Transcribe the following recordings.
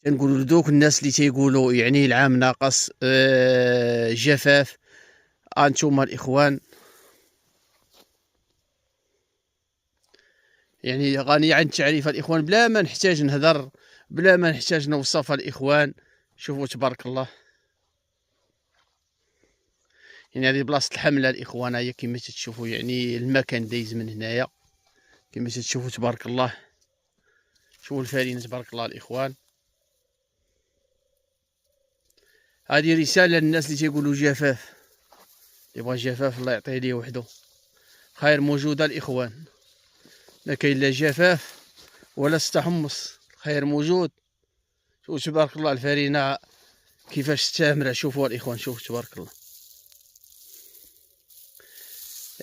تنقولوا لدوك الناس اللي تيقولوا يعني العام ناقص جفاف. انتم الاخوان يعني غنية عن التعريف الاخوان، بلا ما نحتاج نهضر، بلا ما نحتاج نوصفها الاخوان. شوفوا تبارك الله، يعني هذه بلاصه الحمله الاخوان، هي كما تشوفوا يعني المكان دايز من هنايا كما تشوفوا تبارك الله. شوفوا الفارينه تبارك الله الاخوان. هذه رساله للناس اللي تيقولوا جفاف، يبغى جفاف الله يعطيه ليه وحده. خير موجوده الاخوان، ما كاين لا جفاف ولا استحمص، خير موجود. شوفوا تبارك الله الفارينه كيفاش تامره. شوفوا الاخوان، شوفوا تبارك الله.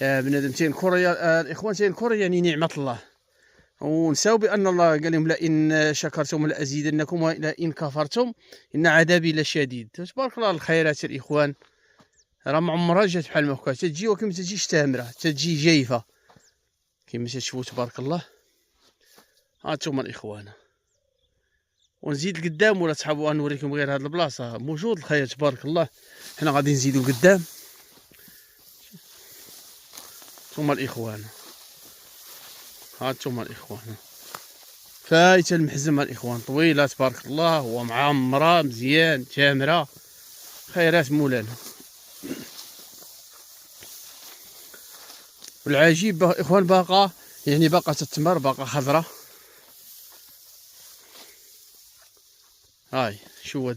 بنادم تينكر الاخوان، تينكر يعني نعمه الله، ونساو بان الله قال لهم لئن شكرتم لازيدنكم ولئن كفرتم ان عذابي لشديد. تبارك الله الخيرات الاخوان، راه ما عمرها جات بحال ما هكا، تجي وكما تجيش تامره، تجي جايفه كما تشوفوا تبارك الله. ها انتم الاخوان، ونزيد لقدام ولا تحبوا نوريكم غير هاد البلاصه موجود الخير تبارك الله. حنا غادي نزيدوا لقدام. ثم الاخوان، ها انتم الاخوان، فايته المحزمه الاخوان، طويله تبارك الله ومعمره مزيان تامره، خيرات مولانا. والعجيب اخوان باقا يعني باقا تتمر، باقا خضراء. هاي شو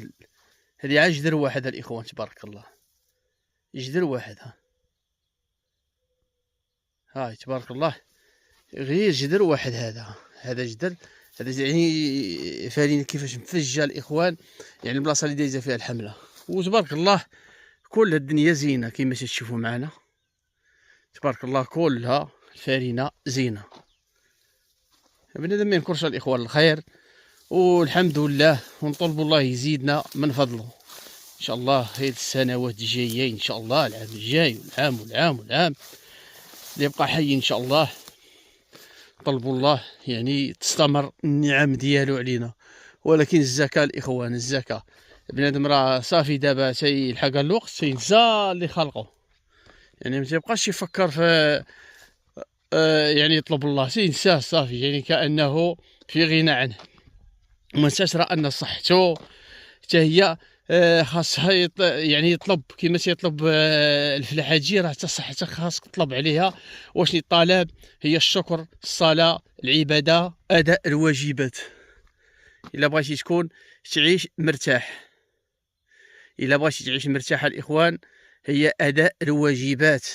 هذه عا جدر واحد الاخوان تبارك الله، جدر واحد. هاي تبارك الله غير جدر واحد. هذا جدر، هذا يعني فارين كيفاش مفجه الاخوان، يعني البلاصه اللي دايزه فيها الحمله. وتبارك الله كل الدنيا زينه كما تشوفوا معنا تبارك الله، كلها الفارينه زينه. بنادم ما ينكرش الاخوان الخير، والحمد لله، ونطلبوا الله يزيدنا من فضله ان شاء الله. هذه السنوات الجايه ان شاء الله، العام الجاي والعام اللي يبقى حي ان شاء الله، طلبوا الله يعني تستمر النعم ديالو علينا. ولكن الزكاه الاخوان، الزكاه بنادم راه صافي دابا تيلحق الوقت تينسى اللي خلقه، يعني ما تيبقاش يفكر في يعني يطلب الله، تينساه صافي، يعني كانه في غنى عنه. وما نساش راه ان صحته حتى هي خاصها يعني يطلب كما تيطلب الفلاحه تجي، راه حتى صحتك خاصك تطلب عليها. واش الطلب هي الشكر، الصلاه، العباده، اداء الواجبات. الا بغيتي تكون تعيش مرتاح، الا بغيتي تعيش مرتاح الاخوان، هي اداء الواجبات.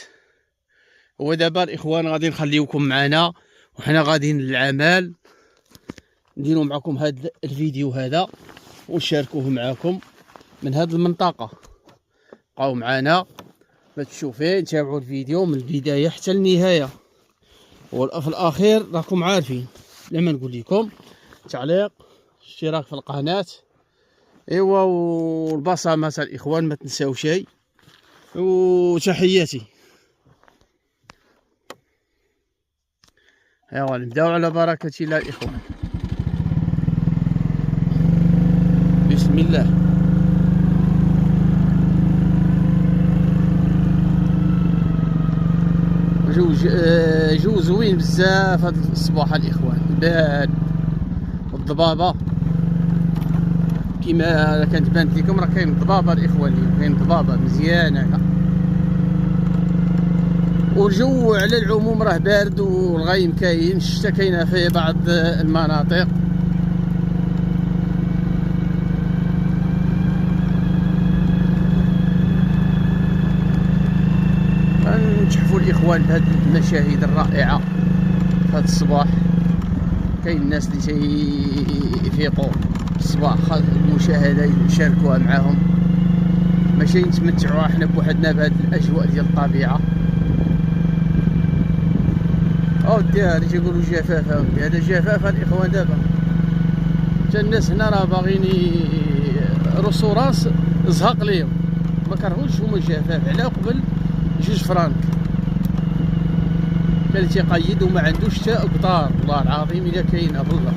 ودابا الاخوان غادي نخليوكم معنا، وحنا غاديين للعمل، نديروا معكم هذا الفيديو هذا ونشاركوه معكم من هذه المنطقه. بقاو معنا ما تشوفين، تابعوا الفيديو من البدايه حتى النهايه، وفي الاخير راكم عارفين لما نقول لكم تعليق، اشتراك في القناه، ايوا والبصمه الاخوان ما تنساو شيء. وتحياتي. ايوا نبداو على بركه الله الاخوان. بسم الله. جو زوين بزاف هذا الصباح الاخوان، بارد، والضبابه كما كانت بانت لكم، راه كاين ضبابه الاخوان اليوم، كاين ضبابه مزيانه. والجو على العموم راه بارد، والغيم كاين، الشتا كاينه في بعض المناطق. نتحفوا الاخوان بهذه المشاهد الرائعه في هذا الصباح. كاين الناس اللي تيفيقوا الصباح المشاهده يشاركوها معاهم، ماشي نتمتعوا احنا بوحدنا بهذه الاجواء ديال الطبيعه. اودي اللي تيقولوا جفاف، اودي هذا جفاف الاخوان. دابا حتى الناس هنا راه باغيين روسوراس زهق ليهم، ما كرهوش هما جفاف. على قبل 2 فرانك كان تيقيد وما عندوش حتى قطار، والله العظيم الا كاينه بالله.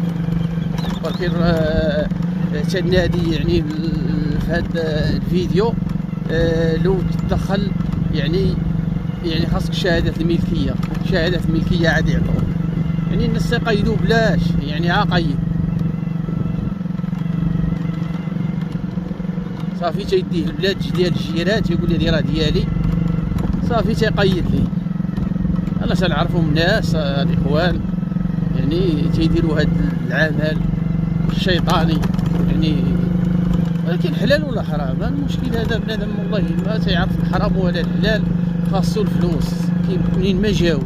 ولكن تنادي يعني في هذا الفيديو لو تدخل يعني خاصك شهادة الملكية، شهادة الملكية عاد يعطوك. يعني الناس تيقيدو بلاش، يعني عاقيد صافي تيديه البلاد ديال الجيران تيقول لي هذه راه ديالي، صافي تيقيد ليه. انا تنعرفهم الناس الاخوان يعني تيديروا هذا العمل الشيطاني يعني، ولكن حلال ولا حرام المشكل هذا بنادم والله ما تيعرف الحرام ولا الحلال، خاصو الفلوس. منين ما جاو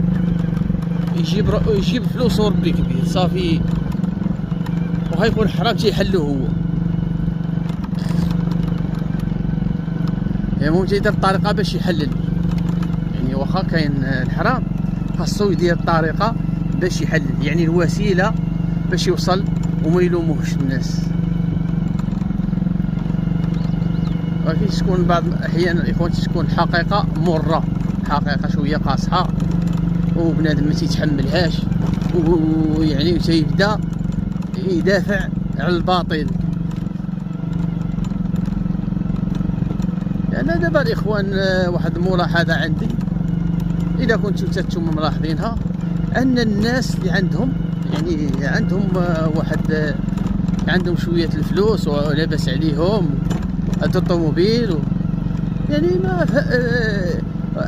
يجيب فلوس وربي كبير صافي، وغيكون حرام تيحلو هو. المهم تيدير الطريقه باش يحلل، يعني واخا كاين الحرام خاصو يدير الطريقه باش يحلل، يعني الوسيله باش يوصل وما يلوموهش الناس. ولكن تكون بعض الاحيان الاخوان تكون الحقيقه مره، حقيقه شويه قاصحه وبنادم ما تيتحملهاش، ويعني تيبدا يدافع على الباطل. انا دابا الاخوان واحد الملاحظه عندي، اذا كنتم نتوما ملاحظينها، ان الناس اللي عندهم يعني عندهم واحد عندهم شويه الفلوس ولاباس عليهم هاد الطوموبيل يعني ما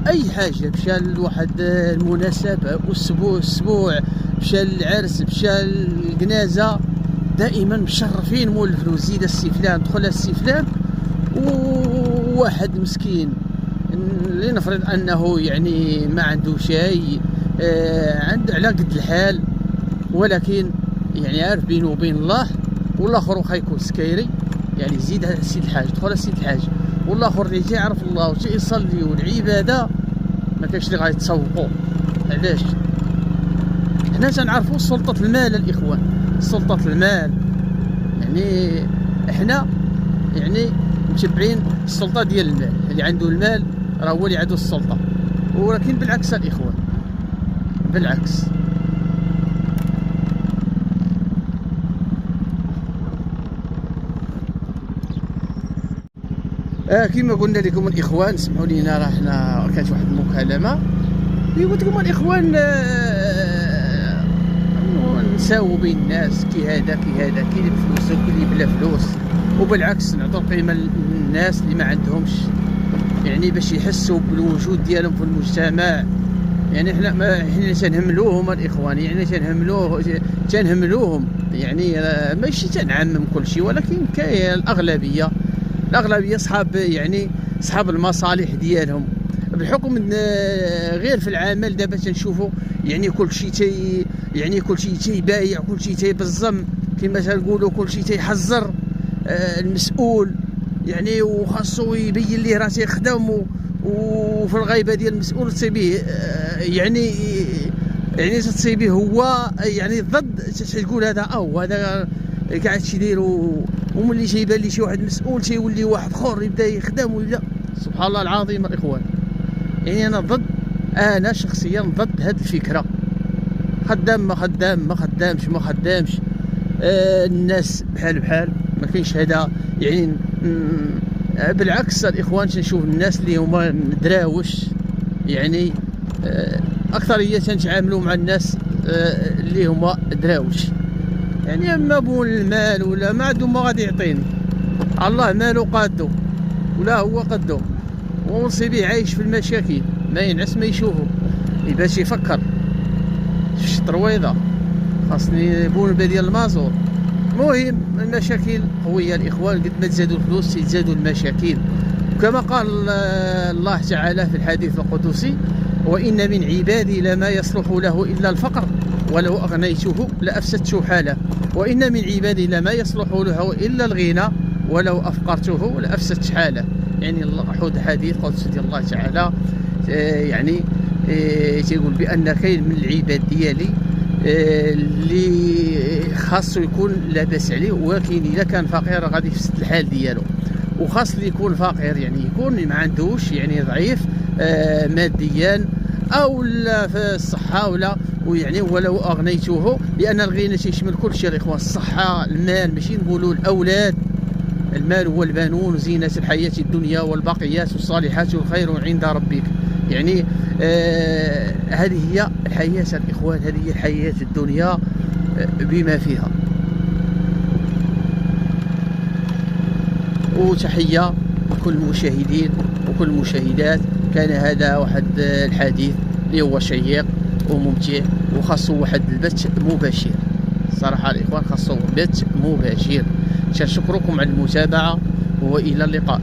اي حاجه مشى لواحد المناسبه اسبوع مشى للعرس مشى للجنازه دائما مشرفين مول الفلوس. زيد السي فلان دخل السي فلان، وواحد مسكين لنفرض انه يعني ما عنده شيء، عنده على قد الحال، ولكن يعني عارف بينه وبين الله، والاخر واخا يكون سكيري يعني زيد السيد الحاج دخل السيد الحاج، والاخر اللي تيعرف الله وتيصلي والعباده ما كاينش اللي غيتسوقوا. علاش؟ حنا تنعرفوا سلطه المال الاخوان، سلطه المال يعني حنا يعني متبعين السلطه ديال المال، اللي عنده المال راه هو اللي عنده السلطه. ولكن بالعكس الاخوان، بالعكس. كما قلنا لكم الاخوان، اسمحوا لينا راه حنا كانت واحد المكالمه اللي قلت لكم الاخوان، نساووا بين الناس كي هذا كي هذا، كاين اللي بفلوس وكاين اللي بلا فلوس، وبالعكس نعطوا القيمه للناس اللي ما عندهمش، يعني باش يحسوا بالوجود ديالهم في المجتمع. يعني حنا تنهملوهم الاخوان، يعني تنهملوهم يعني ماشي تنعمم كل شيء، ولكن كاين الاغلبيه صحاب يعني صحاب المصالح ديالهم، بحكم غير في العمل دابا تنشوفوا يعني كل شيء تيبايع، كل شيء تيبزم كما تنقولوا، كل شيء تيحذر المسؤول يعني، وخاصو يبين ليه راه تيخدم، وفي الغيبه ديال المسؤول تصيبيه يعني تصيبيه هو يعني ضد، تقول هذا هذا قاعد تيدير، وملي تيبان لي شي واحد مسؤول تيولي واحد اخر يبدا يخدم ولا. سبحان الله العظيم الاخوان، يعني انا شخصيا ضد هذه الفكره. خدام ما خدامش الناس بحال ما كاينش هذا يعني. بالعكس الاخوان تنشوف الناس اللي هما دراوش يعني اكثريه تنتعاملوا مع الناس اللي هما دراوش، يعني اما بون المال ولا ما عندهم ما غادي يعطيني الله مالو قادو ولا هو قدو، ونصيبيه عايش في المشاكل ما ينعس ما يشوفه باش يفكر في الشطرويضه خاصني بون ديال المازور. المهم المشاكل قويه الاخوان، قد ما تزادوا الفلوس تزادوا المشاكل، كما قال الله تعالى في الحديث القدسي: وان من عبادي لما يصلح له الا الفقر ولو اغنيته لافسدت حاله، وان من عبادي لما يصلح له الا الغنى ولو افقرته لافسدت حاله. يعني حديث قدسي ديال الله تعالى يعني تيقول بان كاين من العباد ديالي اللي خاصو يكون لاباس عليه، ولكن الا كان فقير غادي يفسد الحال ديالو. وخاص اللي يكون فقير يعني يكون ما عندوش يعني ضعيف ماديا، او في الصحه ويعني ولو اغنيته، لان الغنى تيشمل كل شيء الاخوان. الصحه، المال، ماشي نقولوا الاولاد، المال هو البنون زينة الحياة الدنيا والباقيات الصالحات خير عند ربك. يعني هذه هي الحياة الإخوان، هذه هي الحياة الدنيا بما فيها. وتحية لكل المشاهدين وكل المشاهدات. كان هذا واحد الحديث اللي هو شيق وممتع، وخاصه واحد البث مباشر صراحة الإخوان، خاصه بث مباشر. شكركم على المتابعة، وإلى اللقاء.